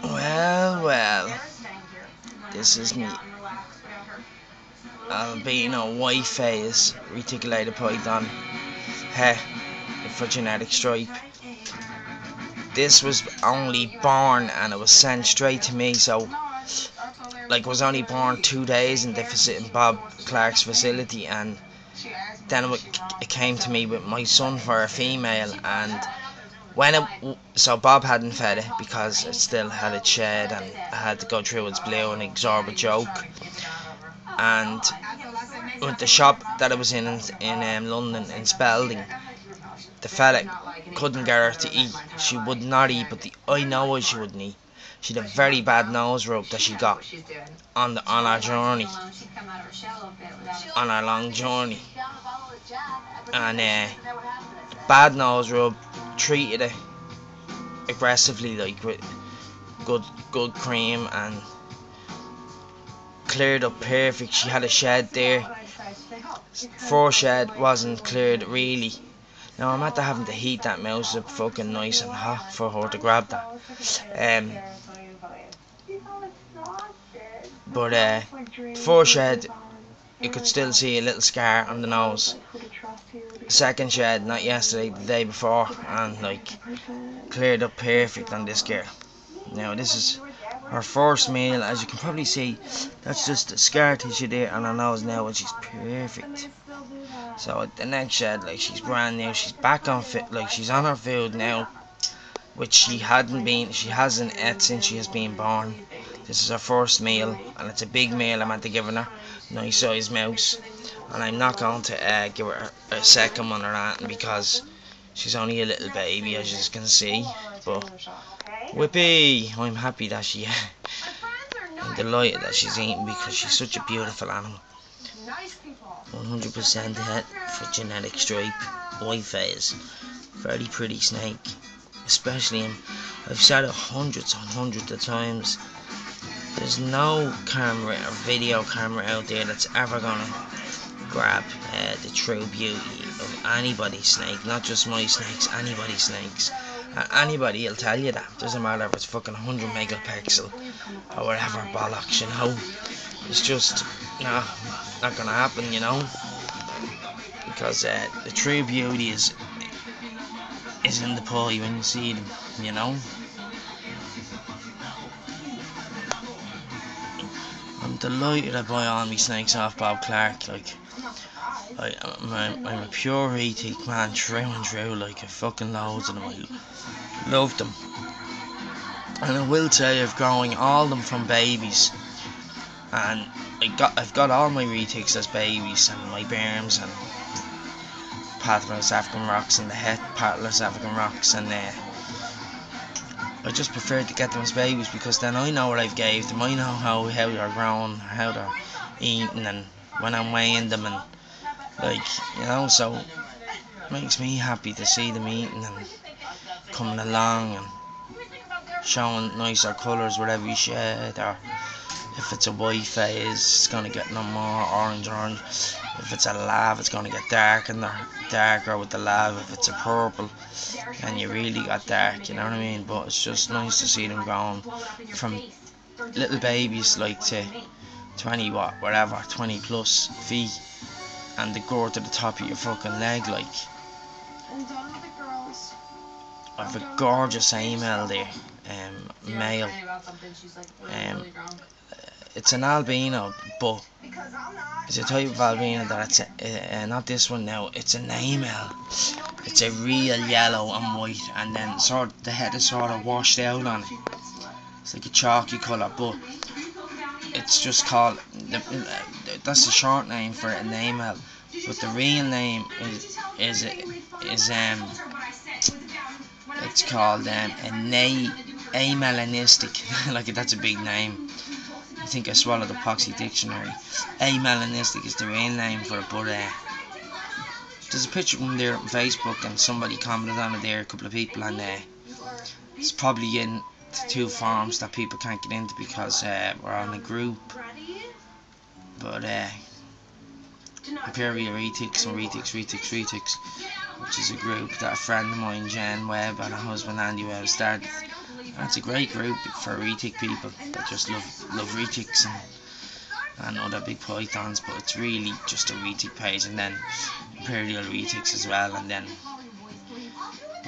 Well, this is me albino white face reticulated python hair for genetic stripe. This was only born and it was sent straight to me, so like it was only born 2 days in in Bob Clark's facility, and then it came to me with my son for a female. And when so Bob hadn't fed it because it still had its shed and I had to go through its blue and absorb a joke. And with the shop that I was in London, in Spalding, the fella couldn't get her to eat. She would not eat, but I know why she wouldn't eat. She had a very bad nose rub that she got on our journey, on our long journey, and bad nose rub, treated it aggressively, like with good cream, and cleared up perfect. She had a shed there. Foreshed wasn't cleared really. Now I'm after having to heat that mouse up fucking nice and hot for her to grab that. But foreshed, you could still see a little scar on the nose. Second shed, not yesterday, the day before, and like cleared up perfect on this girl. Now this is her first meal. As you can probably see, that's just the scar tissue there on her nose now, and she's perfect. So at the next shed, like, she's brand new. She's back on fit, like she's on her food now, which she hasn't ate since she has been born. This is her first meal, and it's a big meal I'm at to giving her. Nice sized mouse, and I'm not going to give her a second one or that because she's only a little baby, as you can see. But Whippy, I'm happy that I'm delighted that she's eating because she's such a beautiful animal. 100% het for genetic stripe, white face, very pretty snake. Especially I've said it hundreds and hundreds of times. There's no camera or video camera out there that's ever gonna grab the true beauty of anybody's snake, not just my snakes, anybody's snakes. Anybody will tell you that. Doesn't matter if it's fucking 100 megapixel or whatever bollocks, you know. It's just not gonna happen, you know. Because the true beauty is in the pie when you see them, you know. I'm delighted I buy all my snakes off Bob Clark. Like, I'm a pure retic man, through and through. Like, I fucking loads of them. I love them, and I will say I've growing all them from babies, and I've got all my retics as babies, and my Berms and Paternos African rocks and the het Paternos African rocks, and I just prefer to get them as babies because then I know what I've gave them. I know how they're growing, how they're eating, and when I'm weighing them, and like, you know, so it makes me happy to see them eating and coming along and showing nicer colours with every shed. Or if it's a white phase, it's gonna get no more orange. If it's a lab, it's gonna get darker with the lab. If it's a purple, then you really got dark, you know what I mean? But it's just nice to see them going from little babies like to 20 plus feet, and the girth to the top of your fucking leg. Like, I have a gorgeous female there, male. It's an albino, but it's a type of albino that it's not this one now. It's an amel. It's a real yellow and white, and then the head is sort of washed out on it. It's like a chalky colour, but it's just called that's the short name for an amel. But the real name is it's called amelanistic. Like, that's a big name. I think I swallowed the Poxy dictionary. Amelanistic is the real name for it, but there's a picture of them there on Facebook, and somebody commented on it there, a couple of people, and it's probably in the two forums that people can't get into because we're on a group. But Imperial Retics and Retics, which is a group that a friend of mine, Jen Webb, and her husband Andy Webb started That's a great group for retic people that just love retics and other big pythons, but it's really just a retic page, and then imperial retics as well, and then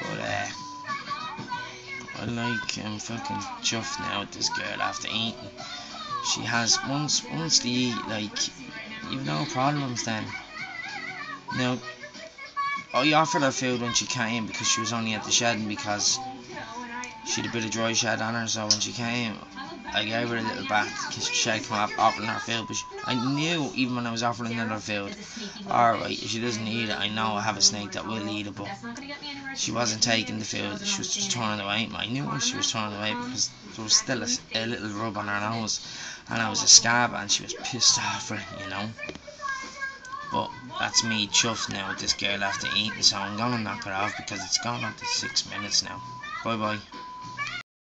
but I'm fucking chuffed now with this girl after eating. She has once they eat, like, you've no problems then. Now, I offered her food when she came because she was only at the shedding, because she had a bit of dry shed on her, so when she came I gave her a little bath because she had come up offering her food, but I knew even when I was offering her food, alright, if she doesn't eat it, I know I have a snake that will eat it, but she wasn't taking the food, she was just turning away. I knew she was turning away because there was still a little rub on her nose, and I was a scab, and she was pissed off for it, you know. But that's me chuffed now with this girl after eating, so I'm gonna knock her off because it's gone on to 6 minutes now. Bye bye.